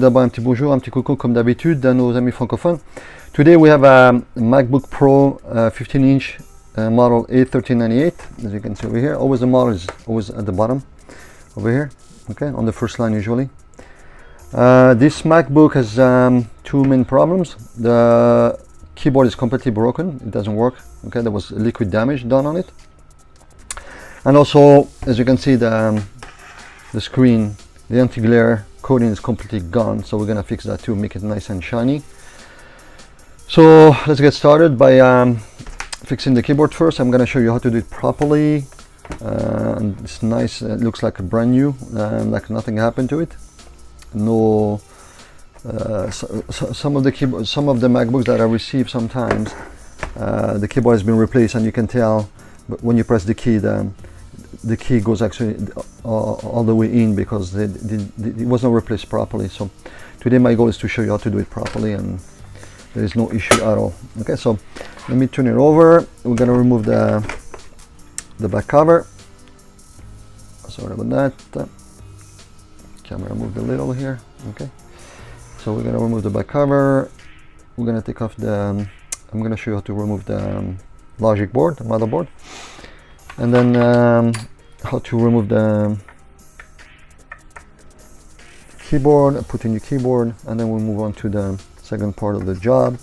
D'abord un petit bonjour, un petit coucou comme d'habitude à nos amis francophones. Today we have a MacBook Pro 15-inch model A1398, as you can see over here. Always the model is always at the bottom over here, okay, on the first line usually. This MacBook has two main problems. The keyboard is completely broken, it doesn't work, okay, there was liquid damage done on it. And also, as you can see, the screen, the anti-glare coating is completely gone, so we're gonna fix that too, make it nice and shiny. So let's get started by fixing the keyboard first. I'm gonna show you how to do it properly. And it's nice, it looks like brand new, like nothing happened to it. No, some of the keyboard, some of the MacBooks that I receive sometimes, the keyboard has been replaced, and you can tell when you press the key, the key goes actually all the way in because it was not replaced properly. So today my goal is to show you how to do it properly, and there is no issue at all. Okay, so let me turn it over. We're gonna remove the back cover. Sorry about that. Camera moved a little here. Okay, so we're gonna remove the back cover. We're gonna take off the I'm gonna show you how to remove the logic board, the motherboard, and then how to remove the keyboard, put in your keyboard, and then we'll move on to the second part of the job,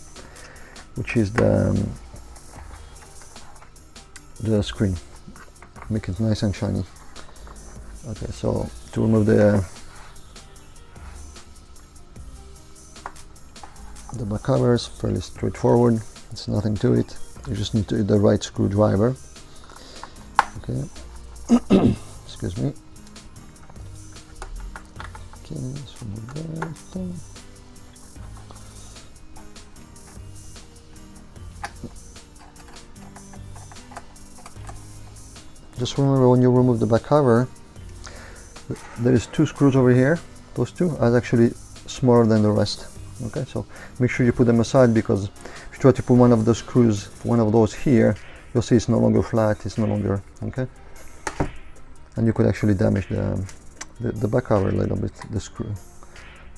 which is the screen. Make it nice and shiny. Okay, so to remove the back cover is fairly straightforward. It's nothing to it. You just need to the right screwdriver. Okay. Excuse me. Okay, let's remove that. Just remember, when you remove the back cover, there is two screws over here. Those two are actually smaller than the rest. Okay, so make sure you put them aside, because if you try to put one of the screws, one of those here, you'll see it's no longer flat, it's no longer, okay, and you could actually damage the back cover a little bit, the screw,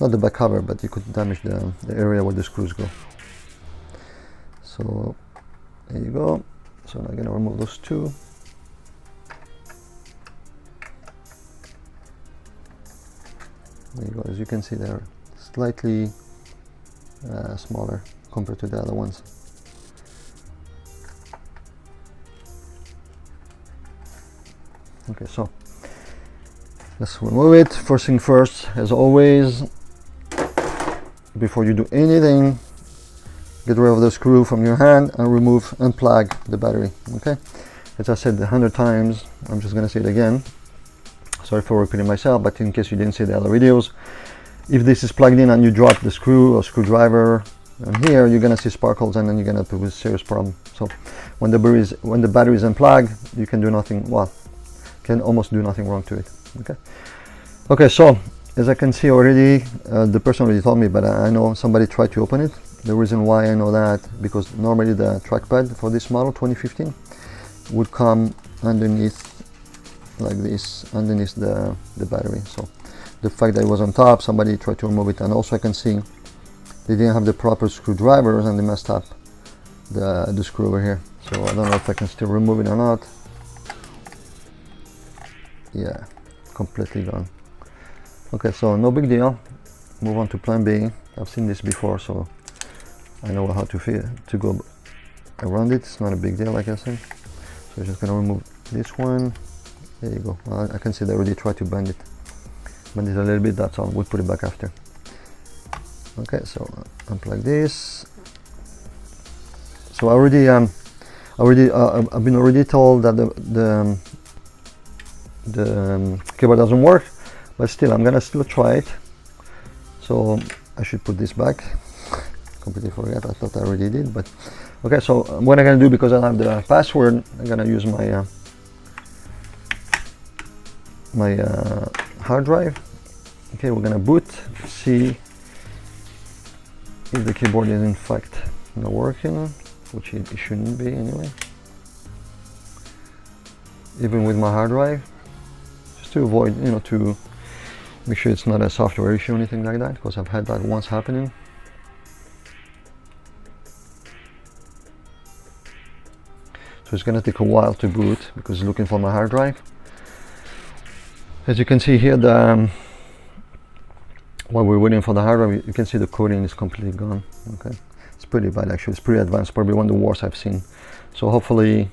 not the back cover, but you could damage the area where the screws go. So there you go. So I'm gonna remove those two. There you go. As you can see, they're slightly smaller compared to the other ones. Okay, so let's remove it. First thing first, as always, before you do anything, get rid of the screw from your hand and unplug the battery. Okay, as I said 100 times, I'm just gonna say it again. Sorry for repeating myself, but in case you didn't see the other videos, if this is plugged in and you drop the screw or screwdriver and here, you're gonna see sparkles, and then you're gonna have a serious problem. So when the battery is unplugged, you can do nothing, well, can almost do nothing wrong to it. Okay, so as I can see already, the person already told me, but I know somebody tried to open it. The reason why I know that, because normally the trackpad for this model 2015 would come underneath, like this, underneath the battery. So the fact that it was on top, somebody tried to remove it. And also I can see they didn't have the proper screwdrivers, and they messed up the screw over here. So I don't know if I can still remove it or not. Yeah, completely gone. Okay, so no big deal. Move on to plan B. I've seen this before, so I know how to go around it. It's not a big deal, like I said. So I'm just gonna remove this one. There you go. Well, I can see they already tried to bend it a little bit. That's all. We'll put it back after. Okay, so unplug this. So I've been already told that the keyboard doesn't work, but still I'm gonna still try it. So I should put this back. Completely forgot. I thought I already did, but okay. So what I'm gonna do, because I don't have the password, I'm gonna use my hard drive. Okay, we're gonna boot, see if the keyboard is in fact not working, which it shouldn't be anyway, even with my hard drive, just to avoid, you know, to Make sure it's not a software issue or anything like that, because I've had that once happening. So it's gonna take a while to boot because it's looking for my hard drive. As you can see here, while we're waiting for the hard drive, you can see the coating is completely gone. Okay, it's pretty bad actually. It's pretty advanced, probably one of the worst I've seen. So hopefully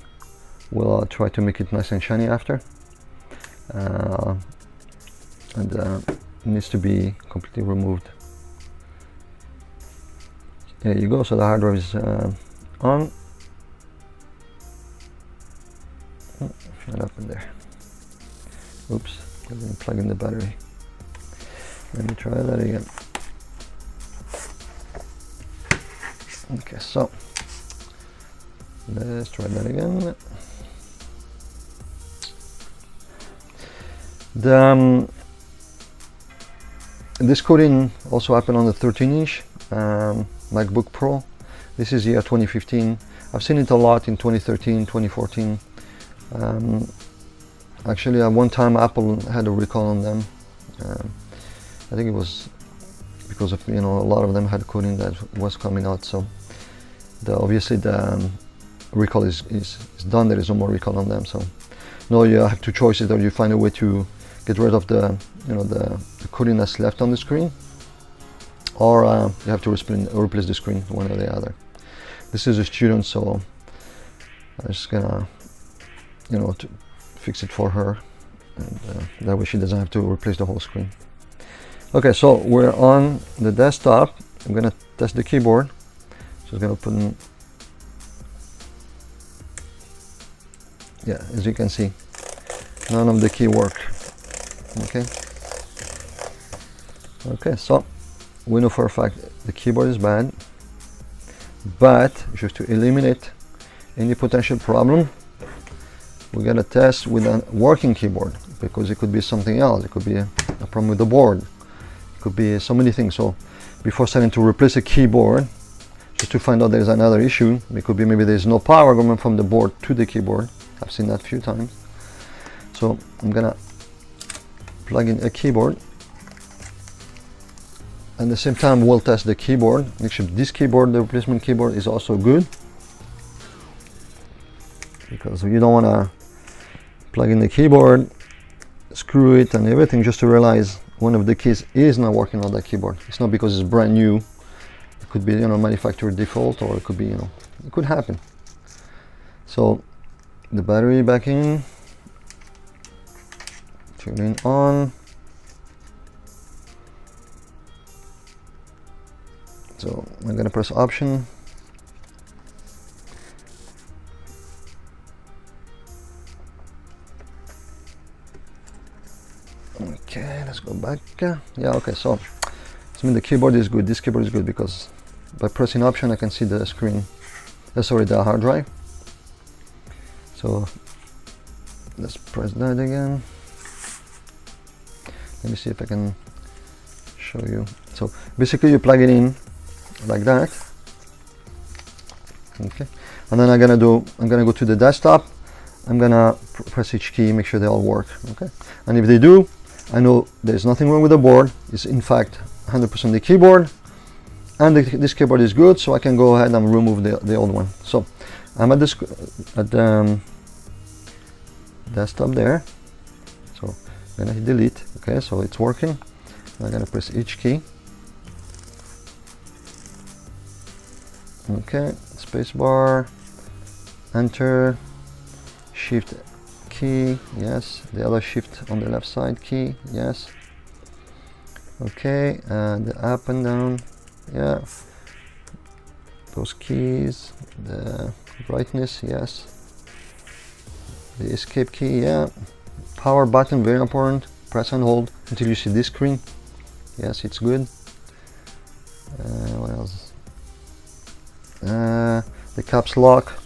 we'll try to make it nice and shiny after. It needs to be completely removed. There you go. So the hard drive is on. Oh, what happened there? Oops, I didn't plug in the battery. Let me try that again. Okay, so let's try that again. This coating also happened on the 13-inch MacBook Pro. This is year 2015. I've seen it a lot in 2013, 2014. Actually, at one time Apple had a recall on them. I think it was because of, a lot of them had coating that was coming out. So obviously the recall is done. There is no more recall on them. So now you have two choices: or you find a way to get rid of the coating that's left on the screen, or you have to replace the screen, one or the other. This is a student, so I'm just gonna to fix it for her, and that way she doesn't have to replace the whole screen. Okay, so we're on the desktop. I'm gonna test the keyboard. So I'm gonna put in, yeah, as you can see, none of the key work. Okay, so we know for a fact the keyboard is bad, but just to eliminate any potential problem, we gotta test with a working keyboard, because it could be something else. It could be a problem with the board. It could be so many things. So before starting to replace a keyboard, just to find out there's another issue, it could be maybe there's no power going from the board to the keyboard. I've seen that a few times. So I'm gonna plug in a keyboard. At the same time, we'll test the keyboard. Make sure this keyboard, the replacement keyboard, is also good, because you don't want to plug in the keyboard, screw it and everything, just to realize one of the keys is not working on that keyboard. It's not because it's brand new. It could be manufacturer default, or it could be it could happen. So the battery back in, tuning on. So I'm gonna press option. Okay, let's go back. Yeah, okay, so the keyboard is good. This keyboard is good because by pressing option I can see the screen, sorry, the hard drive. So let's press that again. Let me see if I can show you. So basically you plug it in like that. Okay, and then I'm gonna go to the desktop. I'm gonna press each key, make sure they all work. Okay, and if they do, I know there's nothing wrong with the board. It's in fact 100% the keyboard, and this keyboard is good, so I can go ahead and remove the old one. So I'm at the desktop there. So I'm gonna hit delete. Okay, so it's working. I'm gonna press each key. Okay, spacebar, enter, shift key, yes, the other shift on the left side key, yes. Okay, and the up and down, yeah, those keys, the brightness, yes, the escape key, yeah, power button, very important, press and hold until you see this screen, yes, it's good. What else? The caps lock,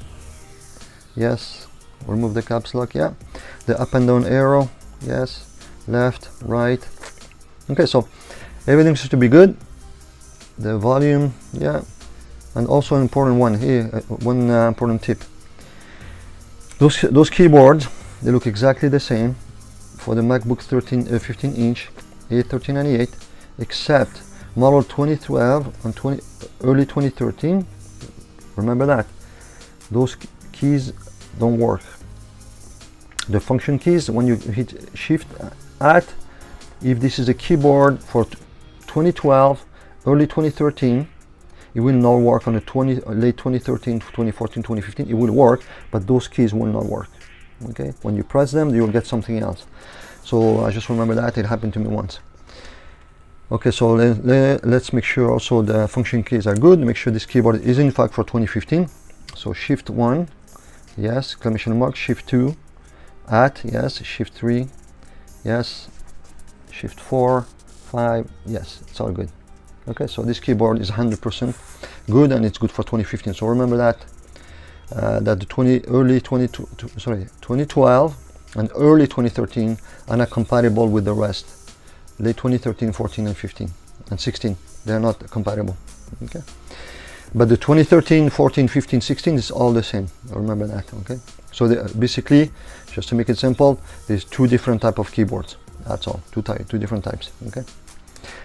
yes, remove the caps lock, yeah, the up and down arrow, yes, left, right. Okay, so everything seems to be good. The volume, yeah, and also an important one here, one important tip. Those keyboards, they look exactly the same for the MacBook 15-inch A1398, except model 2012 and early 2013. Remember that those keys don't work. The function keys, when you hit shift at, if this is a keyboard for 2012, early 2013, it will not work on the late 2013, 2014, 2015. It will work, but those keys will not work. Okay, when you press them, you will get something else. So I just remember that it happened to me once. Okay, so let's make sure also the function keys are good. Make sure this keyboard is in fact for 2015. So shift 1, yes, exclamation mark, shift 2, at, yes, shift 3, yes, shift 4, 5, yes, it's all good. Okay, so this keyboard is 100% good, and it's good for 2015. So remember that that the 2012 and early 2013 are not compatible with the rest. Late 2013, 14, and 15, and 16, they are not compatible. Okay, but the 2013, 14, 15, 16 is all the same. Remember that. Okay, so basically, just to make it simple, there's two different type of keyboards. That's all. Two different types. Okay,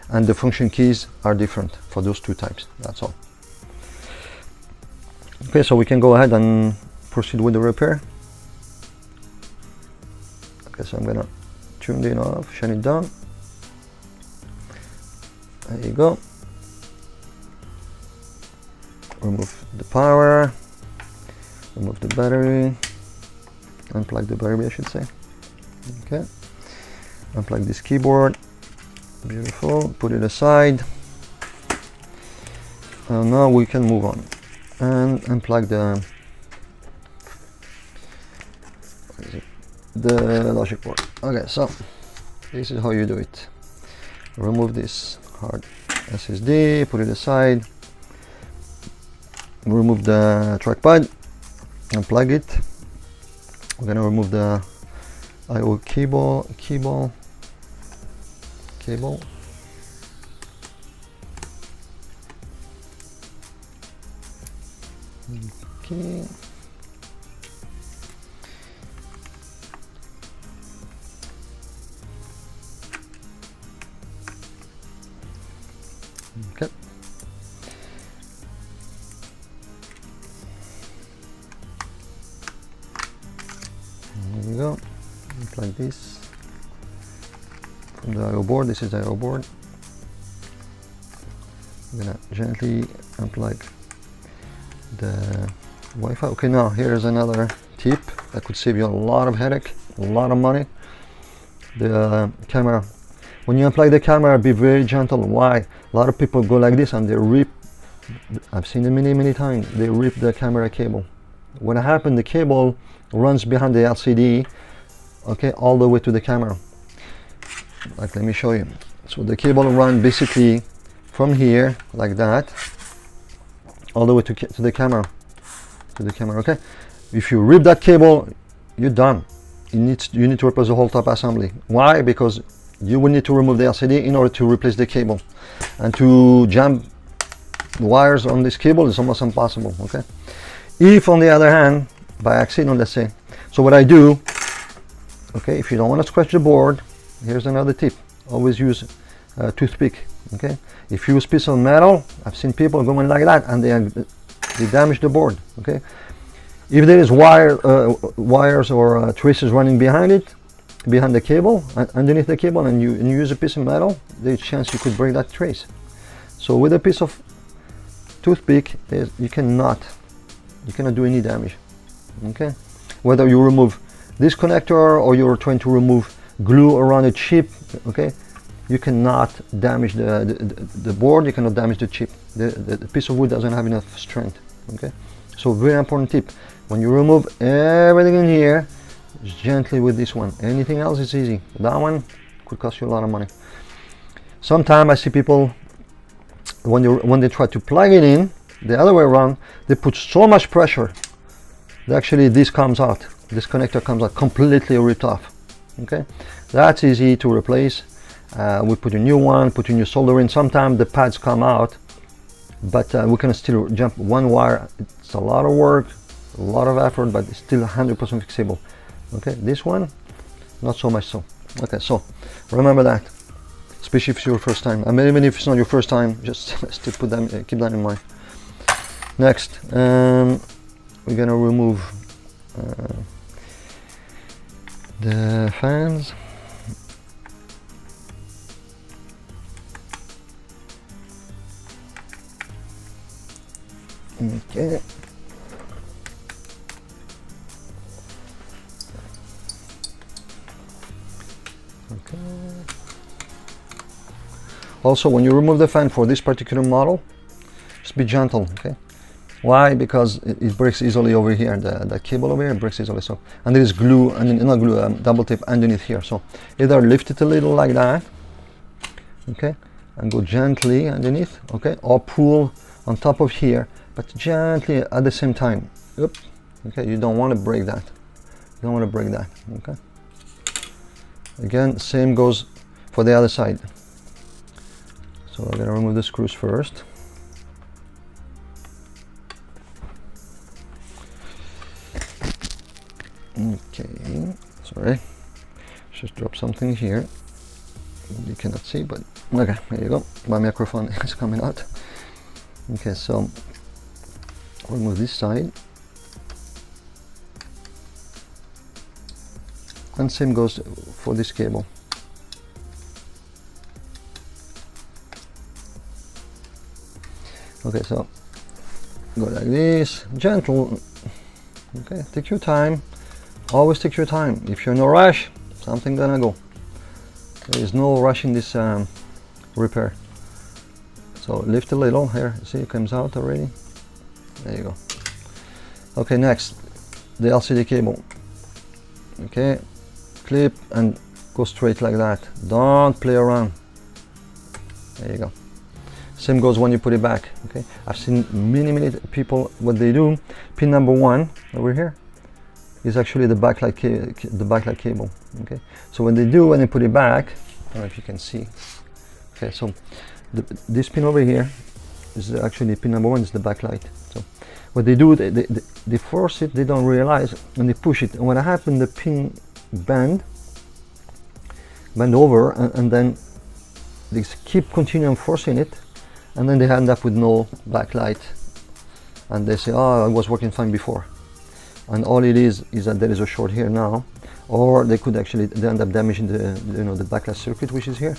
and the function keys are different for those two types. That's all. Okay, so we can go ahead and proceed with the repair. Okay, so I'm gonna turn it off, shut it down. There you go. Remove the power, remove the battery, unplug the battery, I should say. Okay, unplug this keyboard. Beautiful. Put it aside. And now we can move on and unplug the logic board. Okay, so this is how you do it. Remove this hard SSD, put it aside, remove the trackpad, unplug it. We're gonna remove the I/O cable. Okay. Okay. There we go. Unplug this from the I/O board. This is the I/O board. I'm gonna gently unplug the Wi-Fi. Okay, now here's another tip that could save you a lot of headache, a lot of money. The camera. When you unplug the camera, be very gentle. Why? A lot of people go like this and they rip. I've seen it many times. They rip the camera cable. What happened? The cable runs behind the LCD, okay, all the way to the camera. Like, let me show you. So the cable runs basically from here, like that, all the way to the camera. Okay. If you rip that cable, you're done. You need to replace the whole top assembly. Why? Because you will need to remove the LCD in order to replace the cable, and to jam wires on this cable is almost impossible. Okay, if on the other hand, by accident, let's say, so what I do, okay, if you don't want to scratch the board, here's another tip: always use a toothpick. Okay, if you use piece of metal, I've seen people going like that and they damage the board. Okay, if there is wires or traces running behind the cable, underneath the cable, and you use a piece of metal, there's a chance you could break that trace. So with a piece of toothpick, you cannot do any damage. Okay, whether you remove this connector or you're trying to remove glue around a chip, okay, you cannot damage the board, you cannot damage the chip. The piece of wood doesn't have enough strength. Okay, so very important tip: when you remove everything in here, gently with this one. Anything else is easy. That one could cost you a lot of money. Sometimes I see people, when they try to plug it in the other way around, they put so much pressure that actually this connector comes out completely ripped off. Okay, that's easy to replace. We put a new one, put a new solder in. Sometimes the pads come out, but we can still jump one wire. It's a lot of work, a lot of effort, but it's still 100% fixable. Okay, this one, not so much so. Okay, so remember that. especially if it's your first time. I mean, even if it's not your first time, just still put them, keep that in mind. Next, we're gonna remove the fans. Okay. Okay. Also, when you remove the fan for this particular model, just be gentle, okay? Why? Because it breaks easily over here. The cable over here breaks easily. So, and there is glue, and not glue, double tape underneath here. So either lift it a little like that, okay, and go gently underneath, okay, or pull on top of here, but gently at the same time. Oop. Okay, you don't want to break that. You don't want to break that. Okay. Again, same goes for the other side. So I'm gonna remove the screws first. Okay, sorry, just drop something here. You cannot see, but okay, there you go. My microphone is coming out. Okay, so remove this side, and same goes for this cable. Okay, so go like this, gentle. Okay, take your time. Always take your time. If you're in a rush, something gonna go. There is no rush in this repair. So lift a little here. See, it comes out already. There you go. Okay, next, the LCD cable. Okay, clip and go straight like that. Don't play around. There you go. Same goes when you put it back. Okay, I've seen many people, what they do, pin number 1 over here is actually the backlight cable. Okay, so when they put it back, I don't know if you can see. Okay, so this pin over here is actually pin number 1 is the backlight. So what they do, they force it, they don't realize, and they push it, and when it happens, the pin bend over, and then they keep continuing forcing it, and then they end up with no backlight, and they say, oh, it was working fine before. And all it is that there is a short here now, or they could actually, they end up damaging the the backlight circuit, which is here,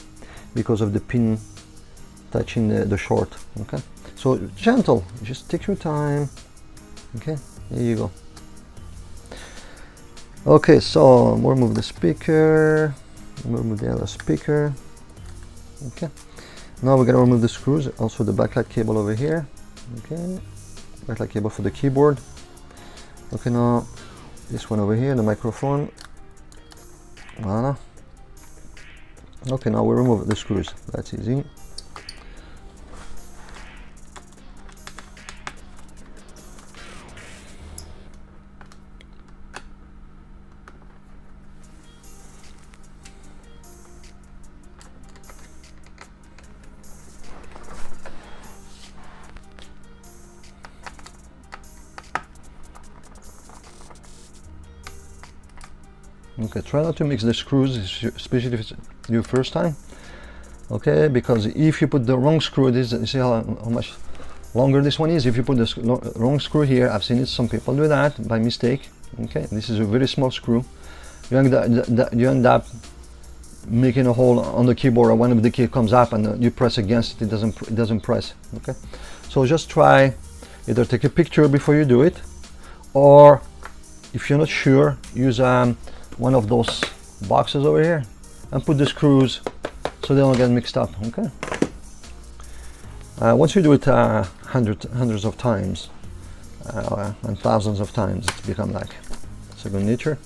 because of the pin touching the short. Okay, so gentle, just take your time. Okay, there you go. Okay, so we'll remove the speaker, we'll remove the other speaker. Okay, now we're gonna remove the screws, also the backlight cable over here. Okay, backlight cable for the keyboard. Okay, now this one over here, the microphone. Voila. Okay, now we remove the screws. That's easy. Okay, try not to mix the screws, especially if it's your first time. Okay, because if you put the wrong screw, you see how much longer this one is. If you put the wrong screw here, I've seen it, some people do that by mistake. Okay, this is a very small screw. You end up making a hole on the keyboard, or when the key comes up and you press against it, it doesn't press. Okay, so just try, either take a picture before you do it, or if you're not sure, use one of those boxes over here and put the screws so they don't get mixed up. Okay, once you do it hundreds of times and thousands of times, it's become like second nature.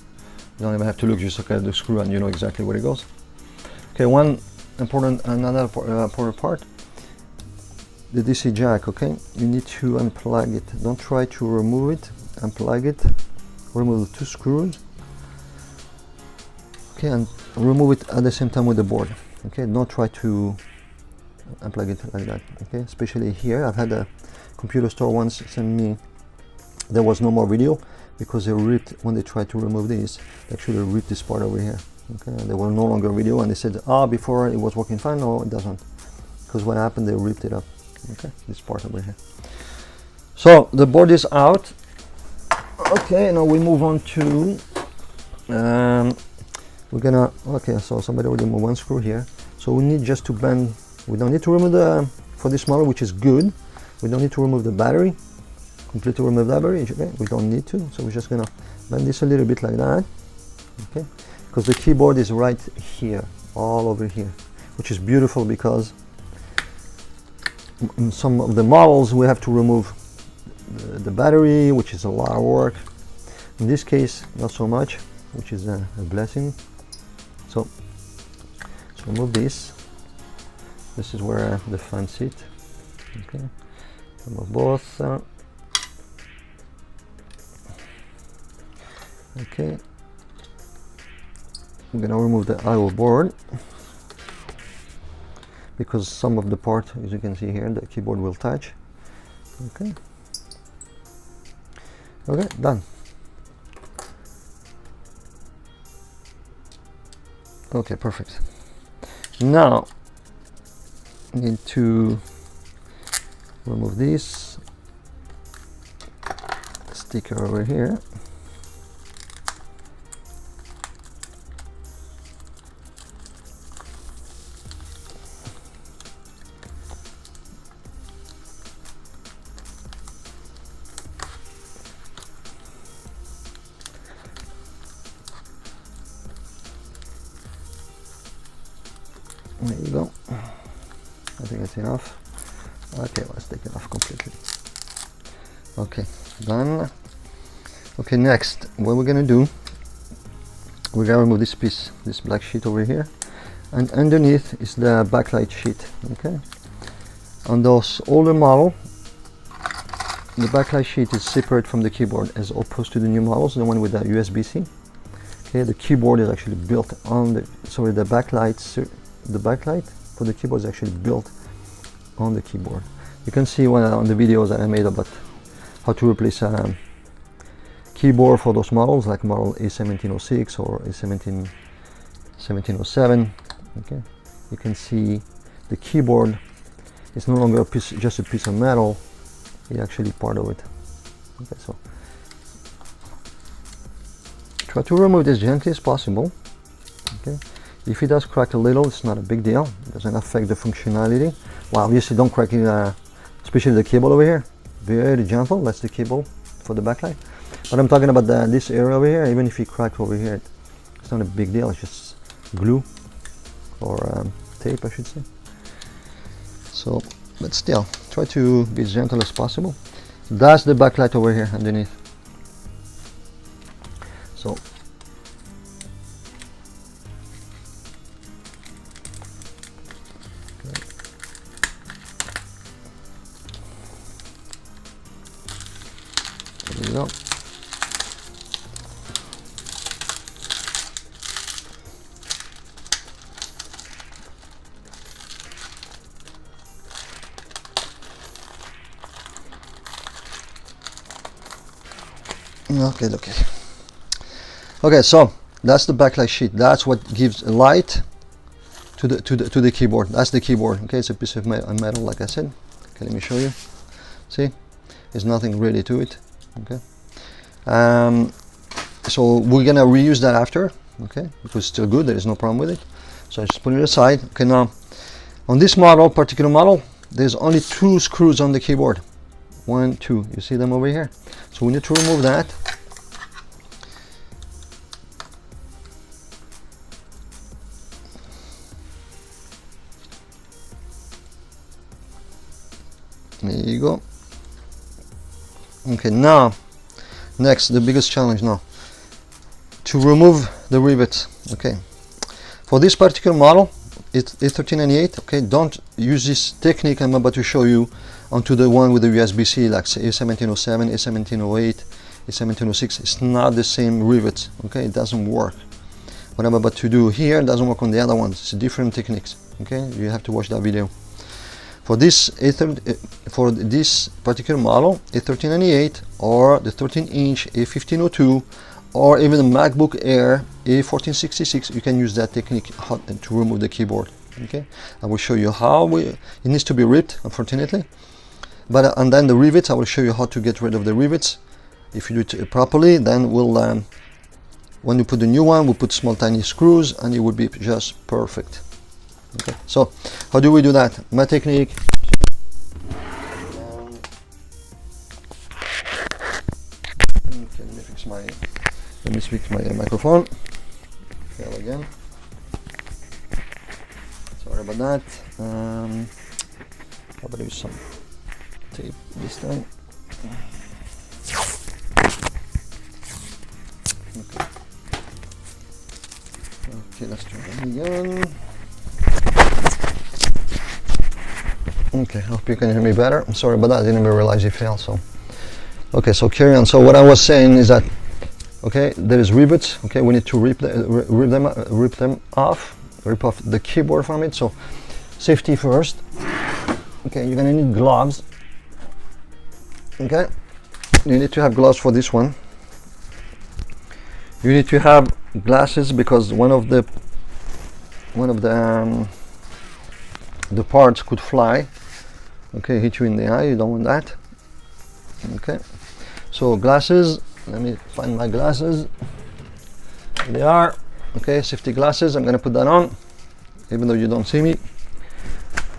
You don't even have to look, just look at the screw and you know exactly where it goes. Okay, another important part, the DC jack. Okay, you need to unplug it. Don't try to remove it. Unplug it, remove the 2 screws. Okay, and remove it at the same time with the board. Okay, don't try to unplug it like that. Okay, especially here, I've had a computer store once send me, there was no more video because they ripped, when they tried to remove this, they actually ripped this part over here. Okay, they were no longer video, and they said, ah, before it was working fine. No, it doesn't, because what happened, they ripped it up. Okay, this part over here. So the board is out. Okay, now we move on to we're gonna, okay, so somebody already moved one screw here, so we need just to bend. We don't need to remove the, for this model, which is good, we don't need to remove the battery, completely remove the battery. Okay, we don't need to, so we're just gonna bend this a little bit like that. Okay, because the keyboard is right here, all over here, which is beautiful, because in some of the models we have to remove the battery, which is a lot of work. In this case, not so much, which is a blessing. So let's remove this. This is where the fan sit. Okay, remove both. Okay, I'm gonna remove the I/O board, because some of the part, as you can see here, the keyboard will touch. Okay. Okay, done. Okay, perfect. Now I need to remove this sticker over here. There you go. I think that's enough. Okay, let's take it off completely. Okay, done. Okay, next, what we're gonna do, we're gonna remove this piece, this black sheet over here, and underneath is the backlight sheet. Okay, on those older model, the backlight sheet is separate from the keyboard, as opposed to the new models, the one with the USB-C. Okay, the keyboard is actually built on the, sorry, the backlight for the keyboard is actually built on the keyboard. You can see on the videos that I made about how to replace a keyboard for those models, like model A1706 or A1707. Okay, you can see the keyboard is no longer a piece, just a piece of metal. It's actually part of it. Okay, so try to remove this gently as possible. Okay, if it does crack a little, it's not a big deal. It doesn't affect the functionality. Well, obviously don't crack it, especially the cable over here. Very gentle. That's the cable for the backlight. But I'm talking about this area over here. Even if you crack over here, it's not a big deal. It's just glue or tape, I should say. So, but still, try to be as gentle as possible. That's the backlight over here underneath. So, there you go. Okay. Okay, so that's the backlight sheet. That's what gives light to the keyboard. That's the keyboard. Okay, it's a piece of metal, like I said. Okay, let me show you. See, there's nothing really to it. Okay, so we're gonna reuse that after. Okay, it was still good. There is no problem with it. So I just put it aside. Okay, now on this model, particular model, there's only 2 screws on the keyboard. 1, 2. You see them over here. So we need to remove that. There you go. Okay, now next, the biggest challenge now, to remove the rivets. Okay, for this particular model, it's A1398. Okay, don't use this technique I'm about to show you onto the one with the USB-C, like A1707, A1708, A1706. It's not the same rivets. Okay, it doesn't work. What I'm about to do here doesn't work on the other ones. It's different techniques. Okay, you have to watch that video. For this for this particular model, A1398 or the 13-inch A1502 or even the MacBook Air A1466, you can use that technique to remove the keyboard. Okay, I will show you how it needs to be ripped, unfortunately, but and then the rivets, I will show you how to get rid of the rivets. If you do it properly, then we'll when you put the new one, we'll put small tiny screws and it will be just perfect. Okay, so how do we do that? My technique. Okay, let me fix my microphone. Okay, again. Sorry about that. How about use some tape this time? Okay. Okay, let's try that again. Okay, hope you can hear me better. I'm sorry about that. I didn't even realize it failed. So, okay, so carry on. So what I was saying is that, okay, there is rivets. Okay, we need to rip them off. Rip off the keyboard from it. So, safety first. Okay, you're gonna need gloves. Okay, you need to have gloves for this one. You need to have glasses because one of the parts could fly. Okay, hit you in the eye. You don't want that. Okay, so glasses. Let me find my glasses. There they are. Okay, safety glasses. I'm gonna put that on, even though you don't see me.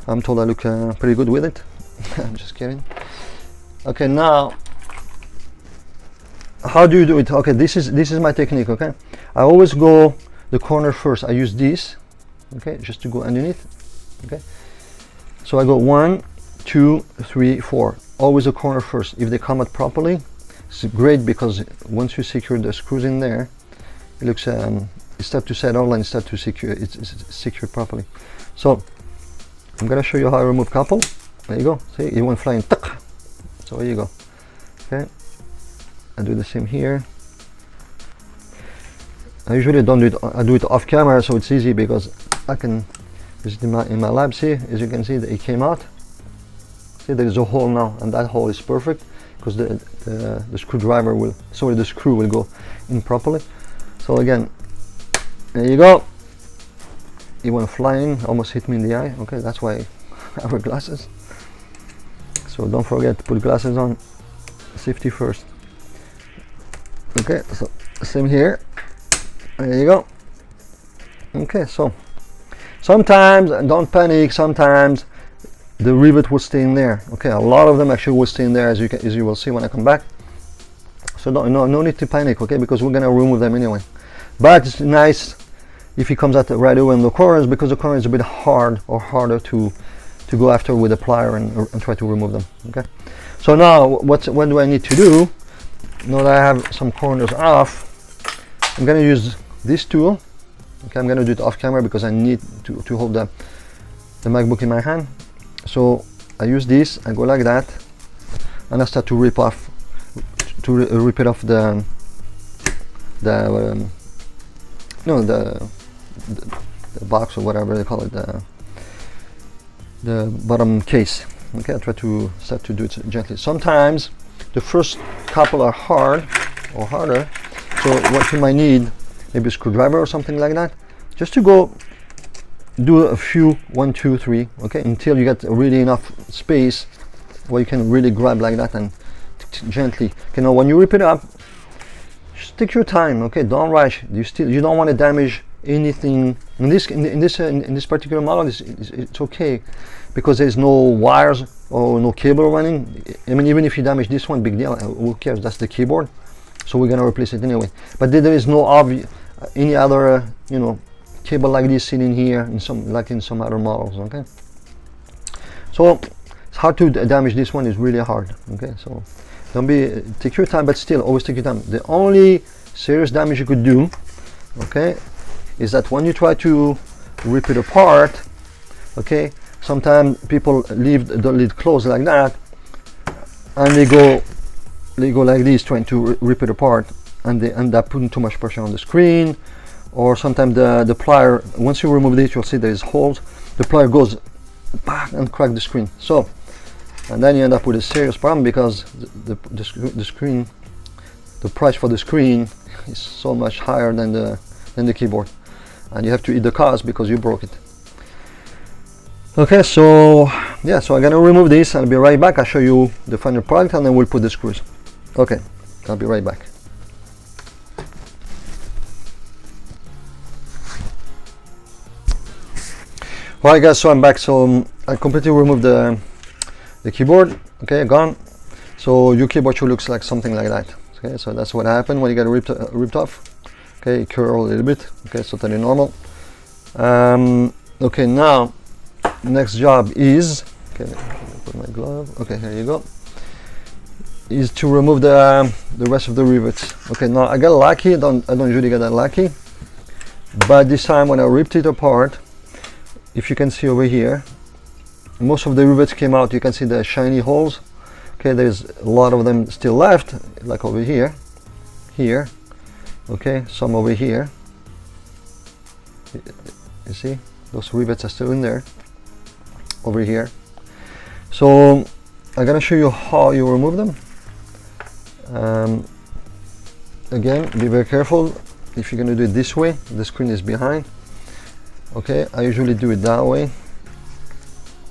I'm told I look pretty good with it. I'm just kidding. Okay, now how do you do it? Okay, this is my technique. Okay, I always go the corner first. I use this, okay, just to go underneath. Okay, so I go 1, 2, 3, 4. Always the corner first. If they come out properly, it's great because once you secure the screws in there, it looks it starts to settle and start to secure. It's secured properly. So I'm gonna show you how I remove couple. There you go. See, it went flying. So here you go. Okay, I do the same here. I usually don't do it. I do it off camera, so it's easy because I can. This is in my lab. See, as you can see, that it came out. See, there is a hole now, and that hole is perfect because the screwdriver will. Sorry, the screw will go in properly. So again, there you go. It went flying, almost hit me in the eye. Okay, that's why I wear glasses. So don't forget to put glasses on. Safety first. Okay, so same here. There you go. Okay, so sometimes, don't panic, sometimes the rivet will stay in there. Okay, a lot of them actually will stay in there, as you will see when I come back. So no need to panic, okay, because we're gonna remove them anyway. But it's nice if it comes out right away in the corners, because the corner is a bit hard or harder to go after with a plier and try to remove them. Okay, so now what do I need to do? Now that I have some corners off, I'm gonna use this tool. Okay, I'm gonna do it off camera because I need to hold the MacBook in my hand. So I use this, I go like that, and I start to rip it off the box or whatever they call it, the bottom case. Okay, I try to start to do it gently. Sometimes the first couple are hard or harder, so what you might need, maybe a screwdriver or something like that, just to go do a few 1, 2, 3, okay, until you get really enough space where you can really grab like that and gently. Okay, now when you rip it up, just take your time. Okay, don't rush. You don't want to damage anything. In this particular model, it's okay because there's no wires or no cable running. I mean, even if you damage this one, big deal. Who cares? That's the keyboard, so we're gonna replace it anyway. But there is no obvious any other cable like this sitting here in some other models. Okay, so it's hard to damage this one. Is really hard. Okay, so take your time, but still always take your time. The only serious damage you could do, okay, is that when you try to rip it apart, okay, sometimes people leave the lid closed like that, and they go like this trying to rip it apart, and they end up putting too much pressure on the screen. Or sometimes the plier, once you remove it, you'll see there is holes. The plier goes back and crack the screen. So, and then you end up with a serious problem because the screen, the price for the screen is so much higher than the than the keyboard, and you have to eat the cost because you broke it. Okay, so yeah, so I'm gonna remove this. I'll be right back. I'll show you the final product and then we'll put the screws. Okay, I'll be right back. Alright guys, so I'm back. So I completely removed the keyboard. Okay, gone. So your keyboard should looks like something like that. Okay, so that's what happened when you get ripped off. Okay, it curled a little bit. Okay, so totally normal. Okay, now next job is, okay, let me put my glove. Okay, here you go. Is to remove the rest of the rivets. Okay, now I got lucky. I don't usually get that lucky, but this time when I ripped it apart, if you can see over here, most of the rivets came out. You can see the shiny holes. Okay, there's a lot of them still left, like over here, here. Okay, some over here. You see, those rivets are still in there. Over here. So I'm gonna show you how you remove them. Again, be very careful. If you're gonna do it this way, the screen is behind. Okay, I usually do it that way.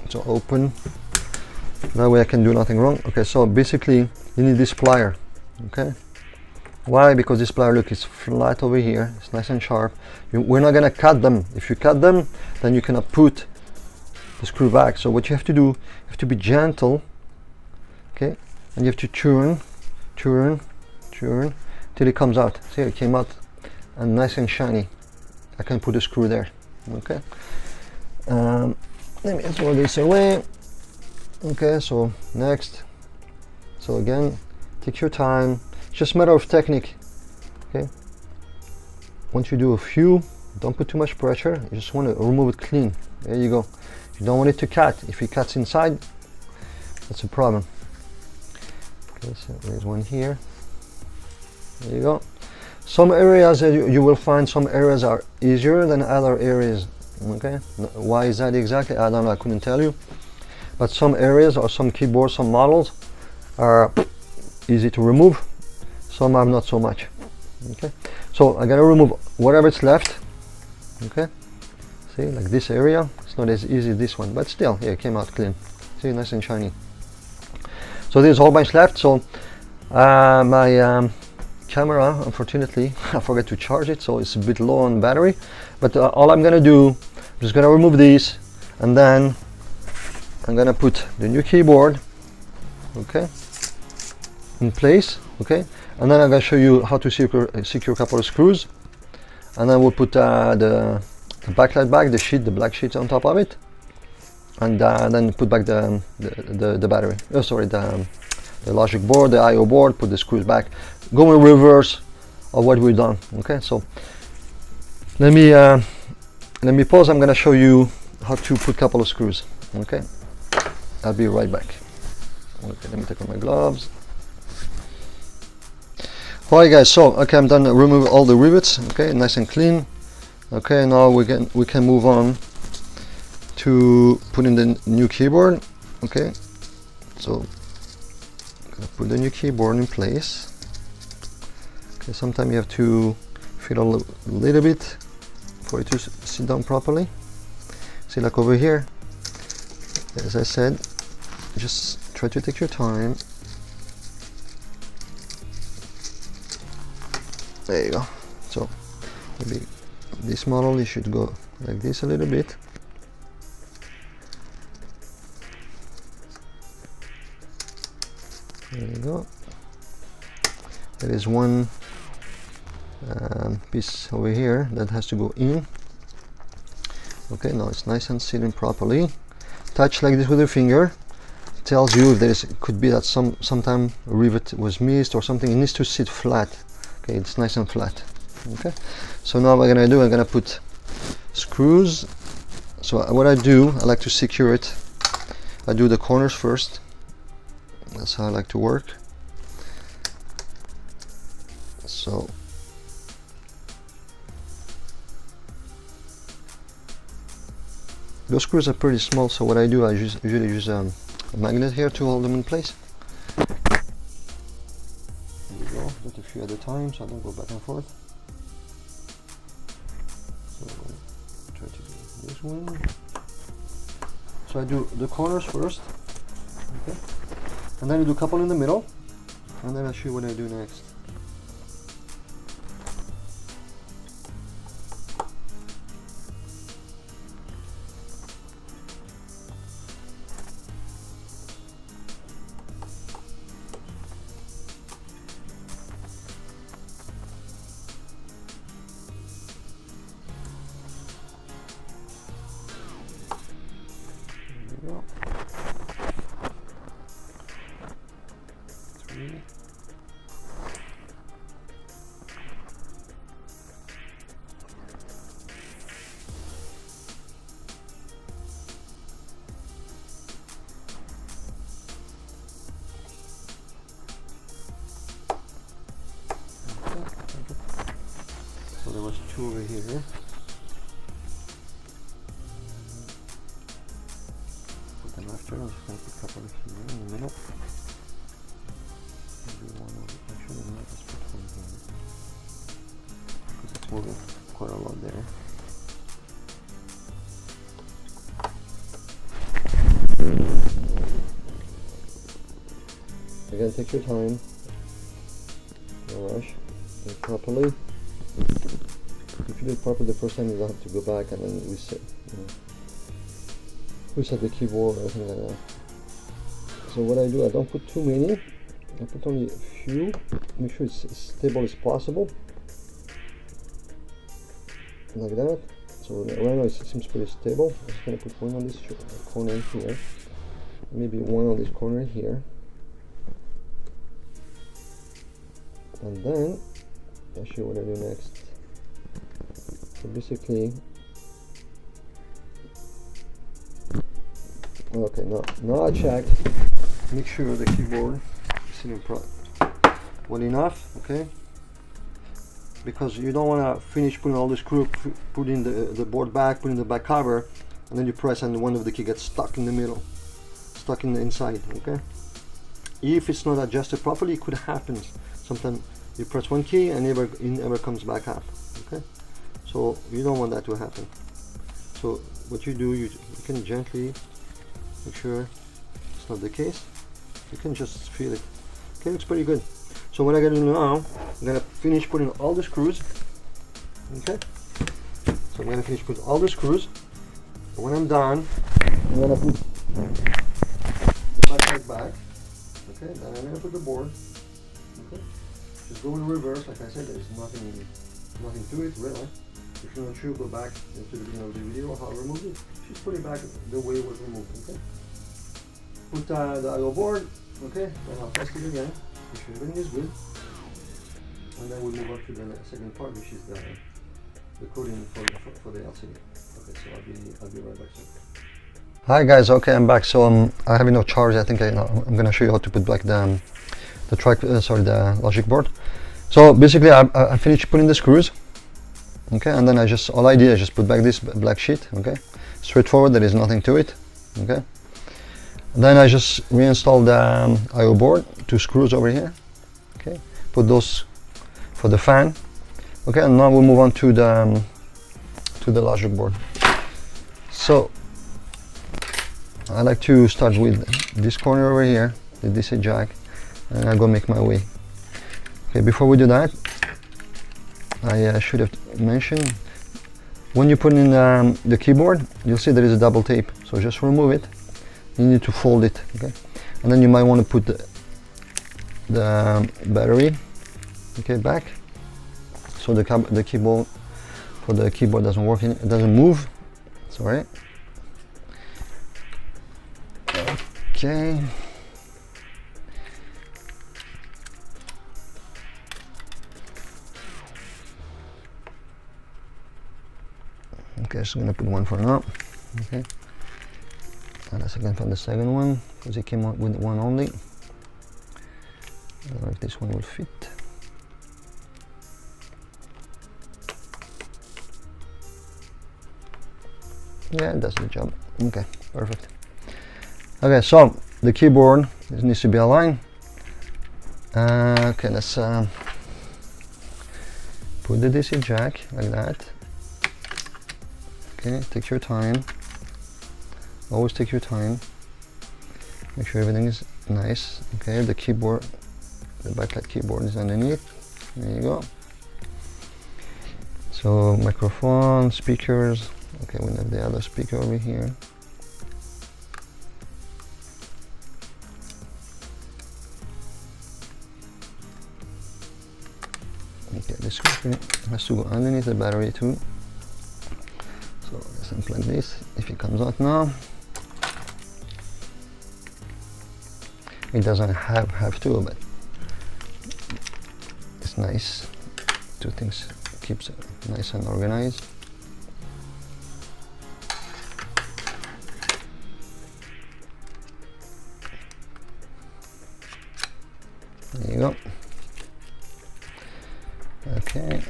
So open. That way I can do nothing wrong. Okay, so basically you need this plier. Okay. Why? Because this plier, look, is flat over here. It's nice and sharp. We're not gonna cut them. If you cut them, then you cannot put the screw back. So what you have to do, you have to be gentle. Okay, and you have to turn till it comes out. See, it came out and nice and shiny. I can put a screw there. Okay, let me throw this away. Okay, so next, so again, take your time. It's just a matter of technique. Okay, once you do a few, don't put too much pressure. You just want to remove it clean. There you go. You don't want it to cut. If it cuts inside, that's a problem. Okay, so there's one here. There you go. Some areas you will find some areas are easier than other areas. Okay, why is that exactly? I don't know. I couldn't tell you. But some areas or some keyboards, some models are easy to remove. Some are not so much. Okay, so I'm gonna remove whatever's left. Okay, see, like this area. It's not as easy as this one, but still, here it came out clean. See, nice and shiny. So there's a whole bunch left. So my camera, unfortunately, I forgot to charge it, so it's a bit low on battery. But all I'm gonna do, I'm just gonna remove these, and then I'm gonna put the new keyboard, okay, in place, okay, and then I'm gonna show you how to secure a couple of screws, and then we'll put the backlight back, the sheet, the black sheet on top of it, and then put back the battery. Oh, sorry, the logic board, the I/O board. Put the screws back. Go in reverse of what we've done. Okay, so let me pause. I'm gonna show you how to put a couple of screws. Okay, I'll be right back. Okay, let me take off my gloves. Alright guys, so okay, I'm done. Remove all the rivets. Okay, nice and clean. Okay, now we can move on to put in the new keyboard. Okay, so I'm gonna put the new keyboard in place. Okay, sometimes you have to fiddle a little bit for it to sit down properly. See, like over here, as I said, just try to take your time. There you go. So maybe this model, you should go like this a little bit. There you go. There is one piece over here that has to go in. Okay, now it's nice and sitting properly. Touch like this with your finger. It tells you if there is, it could be that sometime a rivet was missed or something. It needs to sit flat. Okay, it's nice and flat. Okay, so now what I'm gonna do, I'm gonna put screws. So what I do, I like to secure it. I do the corners first. That's how I like to work. So those screws are pretty small, so what I do, I usually use a magnet here to hold them in place. There you go, just a few at a time so I don't go back and forth. one. So I do the corners first, okay, and then I do a couple in the middle, and then I'll show you what I do next. There we go. 3. So there was 2 over here. Put them after. I'm just going to put a couple here in the middle. Maybe one over. Actually, no, let's put one here because it's moving quite a lot there. Again, take your time. No rush. Do it properly. If you do it properly the first time, you don't have to go back and then reset, reset the keyboard or anything like that. So what I do, I don't put too many. I put only a few. Make sure it's as stable as possible, like that. So right now it seems pretty stable. I'm just gonna put one on this corner here, maybe one on this corner here, and then I'll show you what I do next. So basically, okay, now I check, make sure the keyboard is sitting well enough, okay? Because you don't want to finish putting all the screw, putting the board back, putting the back cover, and then you press and one of the key gets stuck in the middle, stuck in the inside, okay? If it's not adjusted properly, it could happen. Sometimes you press one key and it never comes back up, okay? So you don't want that to happen. So what you do, you can gently make sure it's not the case. You can just feel it. Okay, looks pretty good. So what I'm gonna do now, I'm gonna finish putting all the screws. Okay. So I'm gonna finish putting all the screws. And when I'm done, I'm gonna put the backside back. Okay. Then I'm gonna put the board. Okay. Just go in reverse. Like I said, there's nothing to it really. If you're not sure, go back into the beginning of the video how I removed it. Just put it back the way it was removed. Okay. Put the I/O board. Okay. Then I'll test it again. Make sure everything is good. And then we'll move on to the second part, which is the coding for the LCD. Okay. So I'll be right back soon. Hi guys. Okay, I'm back. So I have no charge. I think I'm gonna show you how to put back the the logic board. So basically, I finished putting the screws. Okay, and then all I did is just put back this black sheet. Okay, straightforward, there is nothing to it. Okay, then I just reinstalled the I/O board, 2 screws over here. Okay, put those for the fan. Okay, and now we'll move on to the logic board. So I like to start with this corner over here, the DC jack, and I'll go make my way. Okay, before we do that, I should have mentioned, when you put in the keyboard, you'll see there is a double tape. So just remove it. You need to fold it, okay? And then you might want to put the battery, okay, back. So the keyboard for the keyboard doesn't work, it doesn't move. Sorry. Okay. Okay, so I'm gonna put one for now. Okay, and let's again for the second one because it came out with one only. I don't know if this one will fit. Yeah, it does the job. Okay, perfect. Okay, so the keyboard needs to be aligned. Okay, let's put the DC jack like that. Okay, take your time. Always take your time. Make sure everything is nice. Okay, the keyboard, the backlight keyboard is underneath. There you go. So microphone, speakers. Okay, we have the other speaker over here. Okay, this screw has to go underneath the battery too. So let's unplug this. If it comes out now, it doesn't have to, but it's nice. Two things keeps it nice and organized. There you go. Okay.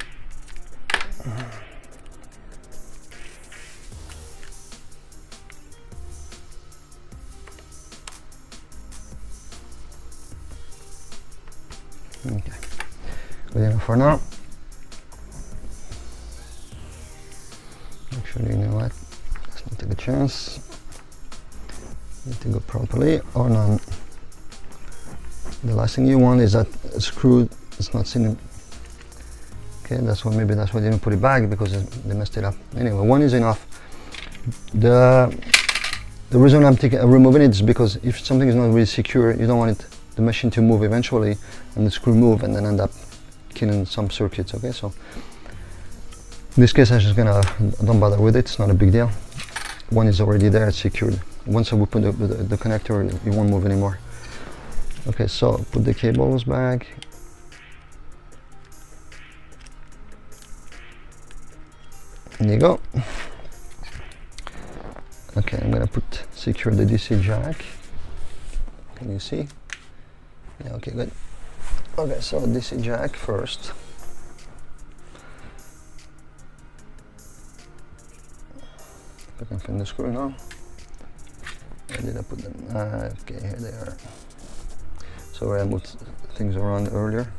Okay. Good enough for now. Actually, you know what? Let's not take a chance. Need to go properly or none. The last thing you want is that a screw is not sitting. Okay, maybe that's why they didn't put it back, because they messed it up. Anyway, one is enough. The reason I'm removing it is because if something is not really secure, you don't want the machine to move eventually, and the screw move and then end up killing some circuits. Okay, so in this case, don't bother with it. It's not a big deal. One is already there, it's secured. Once we put the connector, it won't move anymore. Okay, so put the cables back. There you go. Okay, I'm gonna secure the DC jack. Can you see? Yeah, okay, good. Okay, so DC jack first. I can find the screw now. Where did I put them? Okay, here they are. So I moved things around earlier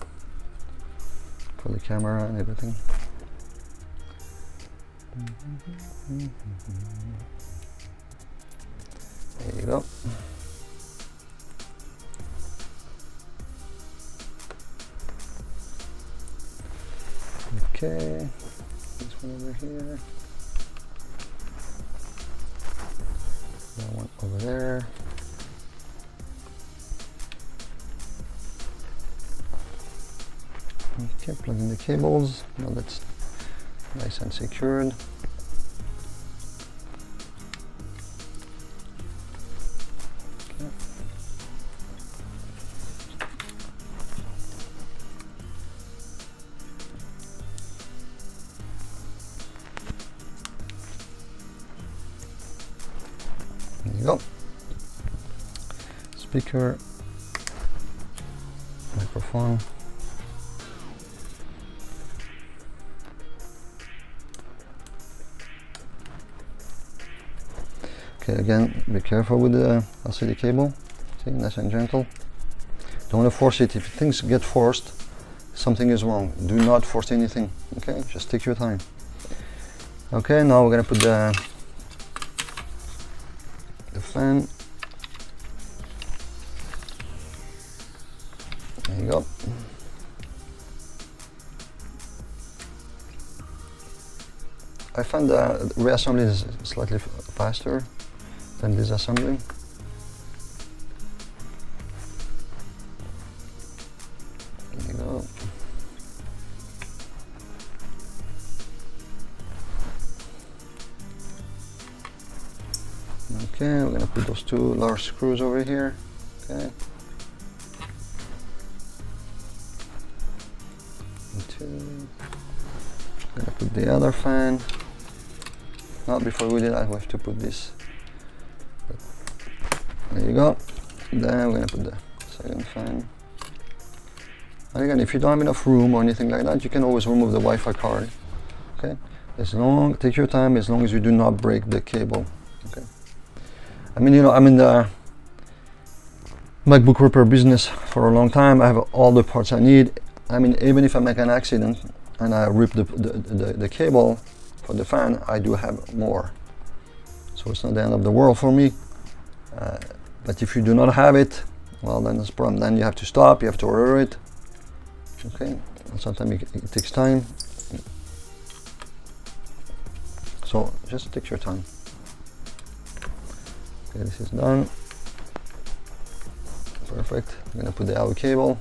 for the camera and everything. There you go. Okay, this one over here. That one over there. Okay, plug in the cables. Now that's nice and secured. Okay. There you go. Speaker, microphone. Okay, again, be careful with the LCD cable. See, nice and gentle. Don't want to force it. If things get forced, something is wrong. Do not force anything. Okay, just take your time. Okay, now we're gonna put the fan. There you go. I find the reassembly is slightly faster than disassembly. There you go. Okay, we're gonna put those two large screws over here. Okay. I'm gonna put the other fan. Now, before we do that, we have to put this. There you go. Then we're gonna put the second fan. And again, if you don't have enough room or anything like that, you can always remove the Wi-Fi card. Okay. Take your time, as long as you do not break the cable. Okay. I mean, you know, I'm in the MacBook repair business for a long time. I have all the parts I need. I mean, even if I make an accident and I rip the cable, for the fan, I do have more. So it's not the end of the world for me. But if you do not have it, well, then it's a problem. Then you have to stop, you have to order it. Okay, and sometimes it takes time. So just take your time. Okay, this is done. Perfect. I'm gonna put the out cable.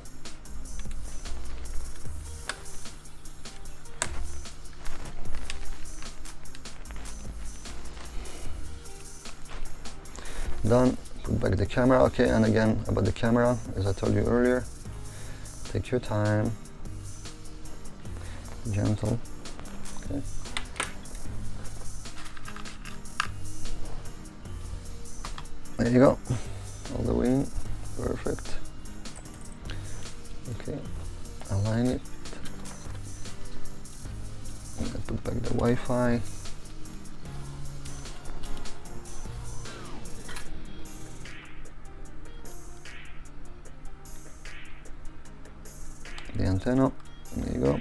Done. Put back the camera. Okay, and again about the camera, as I told you earlier, take your time, gentle. Okay. There you go. All the way in. Perfect. Okay. Align it. And put back the Wi-Fi. The antenna, there you go.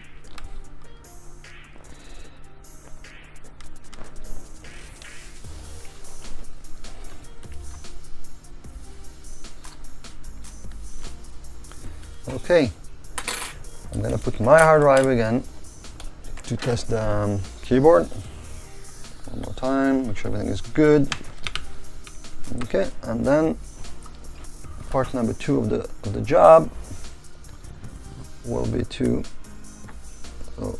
Okay, I'm gonna put my hard drive again to test the keyboard. One more time, make sure everything is good. Okay, and then part number 2 of the job will be to, oh,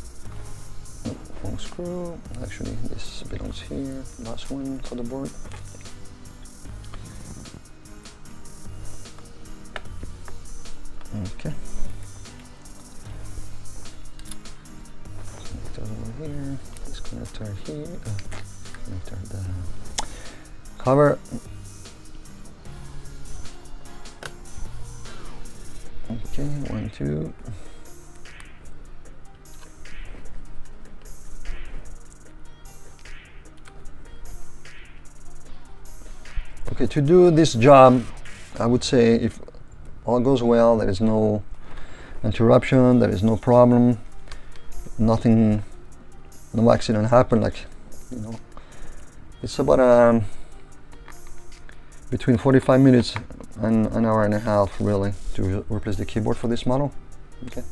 no, wrong screw, actually this belongs here, last one for the board. Okay. Connector over here, this connector here, connector the cover. Okay, 1, 2. Okay, to do this job, I would say if all goes well, there is no interruption, there is no problem, nothing, no accident happened, like, you know, it's about between 45 minutes and an hour and a half really to replace the keyboard for this model. Okay,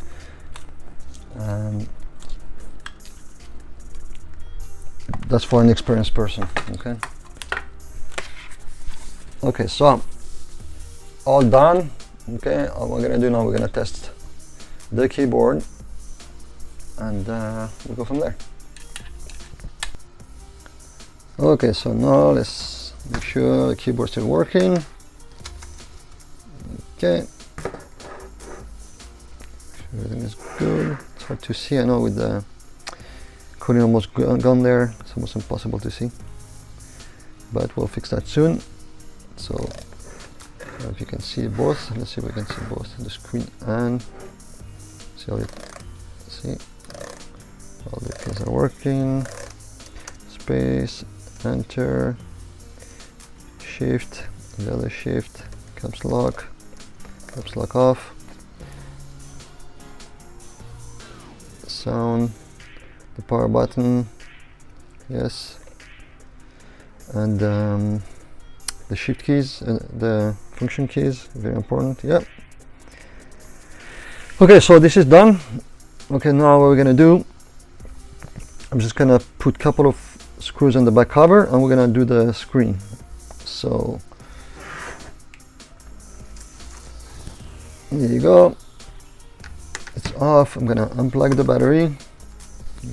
that's for an experienced person. Okay. Okay, so all done. Okay, all we're gonna do now, we're gonna test the keyboard, and we'll go from there. Okay, so now let's make sure the keyboard's still working. Okay, everything is good. It's hard to see, I know, with the cooling almost gone there, it's almost impossible to see, but we'll fix that soon. So if you can see both, let's see if we can see both the screen and see how it, see all the keys are working. Space, enter, shift, the other shift, caps lock off, sound, the power button, yes, and the shift keys, the function keys, very important. Yeah. Okay, so this is done. Okay, now what we're gonna do, I'm just gonna put a couple of screws on the back cover and we're gonna do the screen. So there you go, it's off. I'm gonna unplug the battery.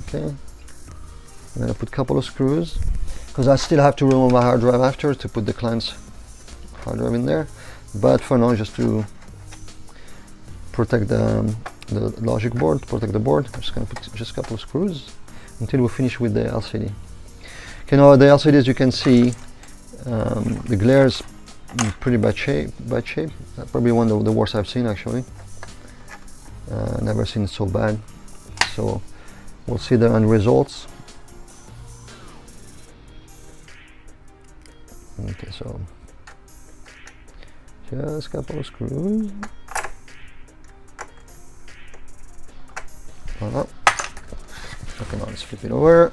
Okay, I'm gonna put a couple of screws because I still have to remove my hard drive after to put the client's hard drive in there, but for now, just to protect the logic board, protect the board, I'm just gonna put just a couple of screws until we finish with the LCD. Okay, now the LCD, as you can see, the glare is in pretty bad shape. Probably one of the worst I've seen, actually. Never seen it so bad. So we'll see the end results. Okay, so just a couple of screws. Voila. Okay, now let's flip it over.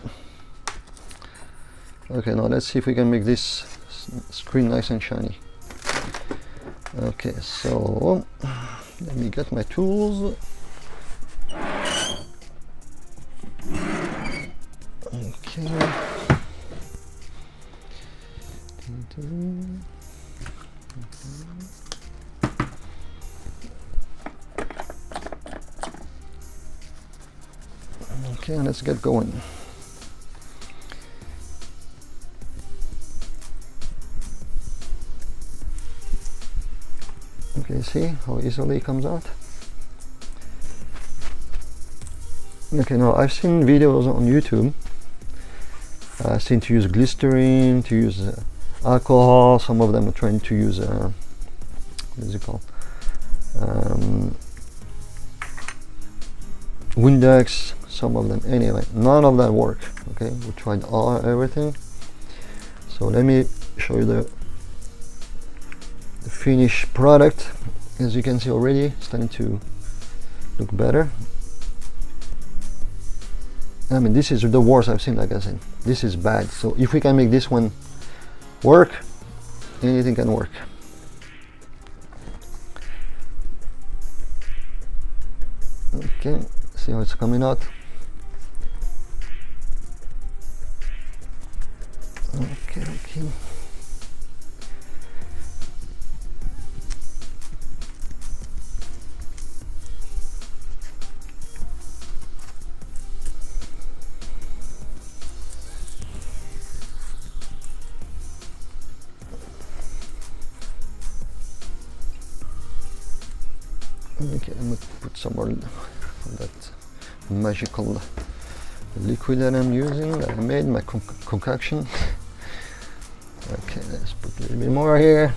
Okay, now let's see if we can make this screen nice and shiny. Okay, so let me get my tools. Okay. Okay, let's get going. Okay, see how easily it comes out? Okay, now I've seen videos on YouTube. I've seen to use glycerin, to use alcohol. Some of them are trying to use what is it called? Windex. Some of them, anyway, none of that work. Okay, we tried everything. So let me show you the finished product. As you can see already, it's starting to look better. I mean, this is the worst I've seen, like I said. This is bad. So if we can make this one work, anything can work. Okay, see how it's coming out. Okay. Okay, I'm gonna put some more of that magical liquid that I'm using, that I made, my concoction. Okay, let's put a little bit more here.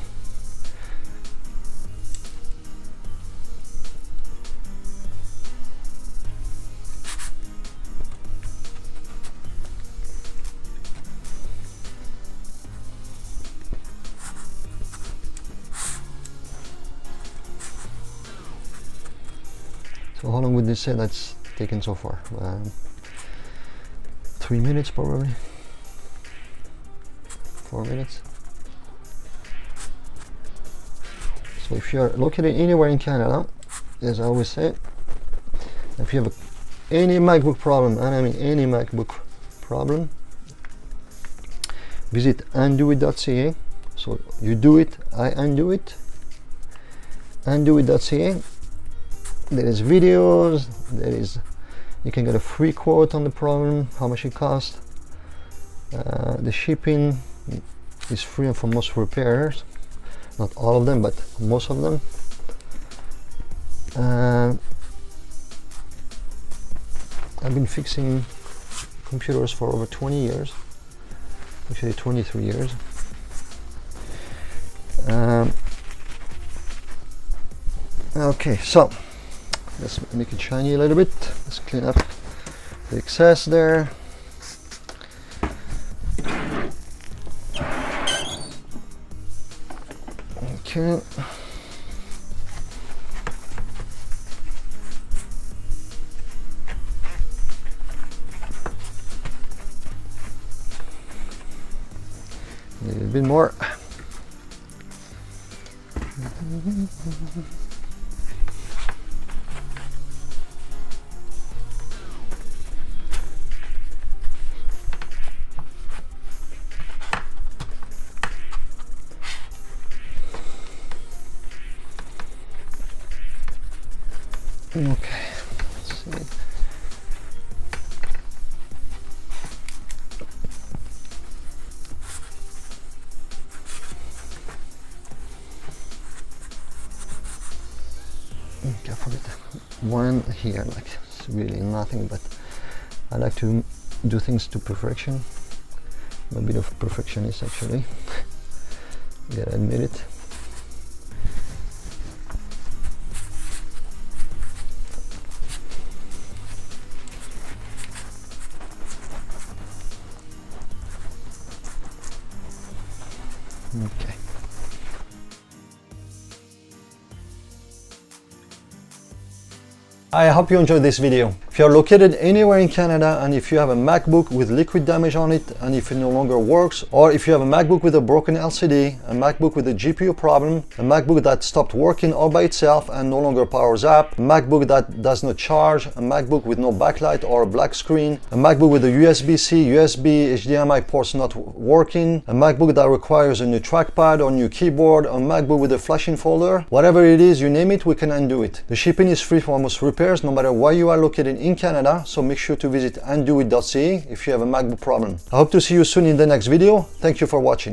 So how long would this say that's taken so far? 3 minutes probably. 4 minutes. So if you're located anywhere in Canada, as I always say, if you have any MacBook problem, and I mean any MacBook problem, visit undoit.ca. So you do it, I undo it. Undoit.ca. There is videos, you can get a free quote on the problem, how much it costs. The shipping is free for most repairs, not all of them, but most of them. I've been fixing computers for over 20 years, actually 23 years. Okay, so let's make it shiny a little bit. Let's clean up the excess there. Okay. A little bit more. Okay, let's see. Okay, I forget one here, like it's really nothing, but I like to do things to perfection. I'm a bit of a perfectionist actually, gotta admit it. Okay. I hope you enjoyed this video. If If you're located anywhere in Canada and if you have a MacBook with liquid damage on it and if it no longer works, or if you have a MacBook with a broken LCD, a MacBook with a GPU problem, a MacBook that stopped working all by itself and no longer powers up, a MacBook that does not charge, a MacBook with no backlight or a black screen, a MacBook with a USB-C, USB, HDMI ports not working, a MacBook that requires a new trackpad or new keyboard, a MacBook with a flashing folder, whatever it is, you name it, we can undo it. The shipping is free for most repairs no matter where you are located in Canada, so make sure to visit undoit.ca if you have a MacBook problem. I hope to see you soon in the next video. Thank you for watching.